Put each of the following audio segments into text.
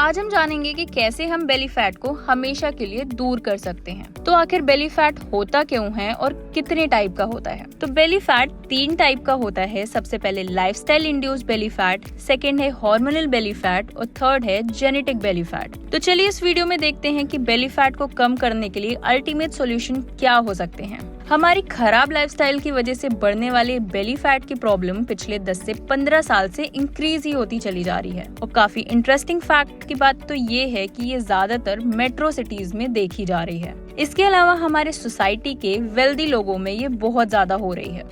आज हम जानेंगे कि कैसे हम बेली फैट को हमेशा के लिए दूर कर सकते हैं। तो आखिर बेली फैट होता क्यों है और कितने टाइप का होता है? तो बेली फैट 3 टाइप का होता है। सबसे पहले lifestyle induced belly fat, second है हार्मोनल बेली फैट और थर्ड है जेनेटिक बेली फैट। तो चलिए इस वीडियो में देखते हैं कि बेली फैट को कम करने के लिए अल्टीमेट सॉल्यूशन क्या हो सकते हैं। हमारी खराब लाइफस्टाइल की वजह से बढ़ने वाले बेली फैट की प्रॉब्लम पिछले 10 से 15 साल से इंक्रीज ही होती चली जा रही है। और काफी इंटरेस्टिंग फैक्ट की बात तो ये है कि ये ज्यादातर मेट्रो सिटीज में देखी जा रही है। इसके अलावा हमारे सोसाइटी के वेल्दी लोगों में ये बहुत ज्यादा हो रही है।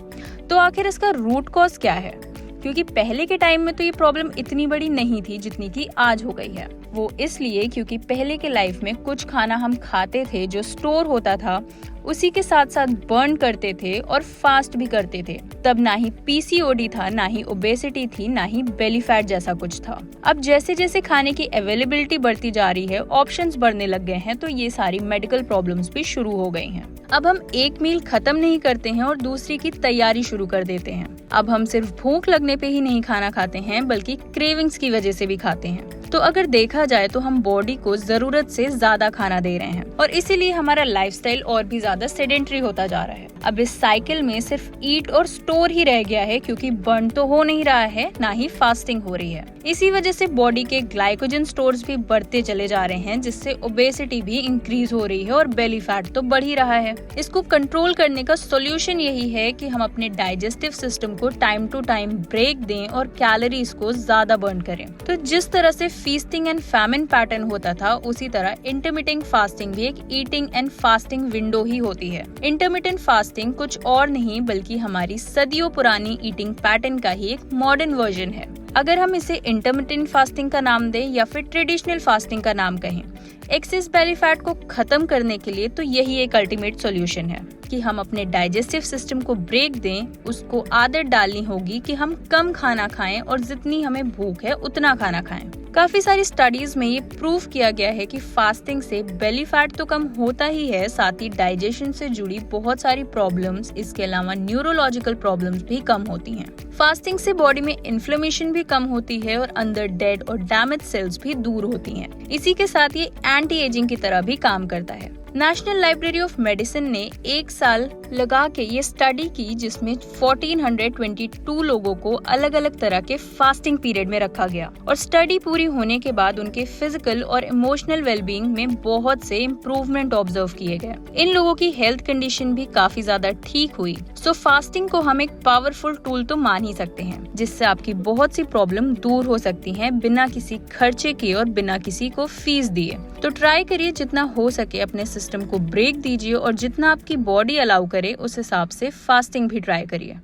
तो आखिर इसका रूट कॉज क्या है? क्योंकि पहले के टाइम में तो ये प्रॉब्लम इतनी बड़ी नहीं थी जितनी की आज हो गई है। वो इसलिए क्योंकि पहले के लाइफ में कुछ खाना हम खाते थे जो स्टोर होता था, उसी के साथ साथ बर्न करते थे और फास्ट भी करते थे। तब ना ही पीसीओडी था, ना ही ओबेसिटी थी, ना ही बेली फैट जैसा कुछ था। अब जैसे जैसे खाने की अवेलेबिलिटी बढ़ती जा रही है, ऑप्शंस बढ़ने लग गए हैं, तो ये सारी मेडिकल प्रॉब्लम्स भी शुरू हो गई हैं। अब हम एक मील खत्म नहीं करते हैं और दूसरी की तैयारी शुरू कर देते हैं। अब हम सिर्फ भूख लगने पे ही नहीं खाना खाते हैं, बल्कि क्रेविंग्स की वजह से भी खाते हैं। तो अगर देखा जाए तो हम बॉडी को जरूरत से ज्यादा खाना दे रहे हैं और इसीलिए हमारा लाइफस्टाइल और भी ज्यादा सेडेंटरी होता जा रहा है। अब इस साइकिल में सिर्फ ईट और स्टोर ही रह गया है, क्योंकि बर्न तो हो नहीं रहा है, ना ही फास्टिंग हो रही है। इसी वजह से बॉडी के ग्लाइकोजन स्टोर्स भी बढ़ते चले जा रहे हैं, जिससे ओबेसिटी भी इंक्रीज हो रही है और बेली फैट तो बढ़ ही रहा है। इसको कंट्रोल करने का सोल्यूशन यही है कि हम अपने डाइजेस्टिव सिस्टम को टाइम टू टाइम ब्रेक दें और कैलोरीज को ज्यादा बर्न करें। तो जिस तरह से फीस्टिंग एंड फैमिन पैटर्न होता था, उसी तरह इंटरमिटेंट फास्टिंग भी एक ईटिंग एंड फास्टिंग विंडो ही होती है। इंटरमिटेंट फास्टिंग कुछ और नहीं बल्कि हमारी सदियों पुरानी ईटिंग पैटर्न का ही एक मॉडर्न वर्जन है। अगर हम इसे इंटरमिटेंट फास्टिंग का नाम दें या फिर ट्रेडिशनल फास्टिंग का नाम कहें, एक्सेस बेली फैट को खत्म करने के लिए तो यही एक अल्टीमेट सॉल्यूशन है कि हम अपने डाइजेस्टिव सिस्टम को ब्रेक दें। उसको आदत डालनी होगी कि हम कम खाना खाएं और जितनी हमें भूख है उतना खाना खाएं। काफी सारी स्टडीज में ये प्रूव किया गया है कि फास्टिंग से बेली फैट तो कम होता ही है, साथ ही डाइजेशन से जुड़ी बहुत सारी प्रॉब्लम्स, इसके अलावा न्यूरोलॉजिकल प्रॉब्लम्स भी कम होती हैं। फास्टिंग से बॉडी में इन्फ्लेमेशन भी कम होती है और अंदर डेड और डैमेज सेल्स भी दूर होती हैं। इसी के साथ ये एंटी एजिंग की तरह भी काम करता है। नेशनल लाइब्रेरी ऑफ मेडिसिन ने 1 साल लगा के ये स्टडी की, जिसमें 1422 लोगों को अलग अलग तरह के फास्टिंग पीरियड में रखा गया और स्टडी पूरी होने के बाद उनके फिजिकल और इमोशनल वेलबींग में बहुत से इम्प्रूवमेंट ऑब्जर्व किए गए। इन लोगों की हेल्थ कंडीशन भी काफी ज्यादा ठीक हुई। सो फास्टिंग को हम एक पावरफुल टूल तो मान ही सकते हैं, जिससे आपकी बहुत सी प्रॉब्लम दूर हो सकती हैं बिना किसी खर्चे के और बिना किसी को फीस दिए। तो ट्राई करिए, जितना हो सके अपने सिस्टम को ब्रेक दीजिए और जितना आपकी बॉडी अलाउ करे उस हिसाब से फास्टिंग भी ट्राई करिए।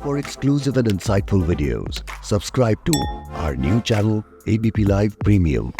For exclusive and insightful videos, subscribe to our new channel ABP Live Premium.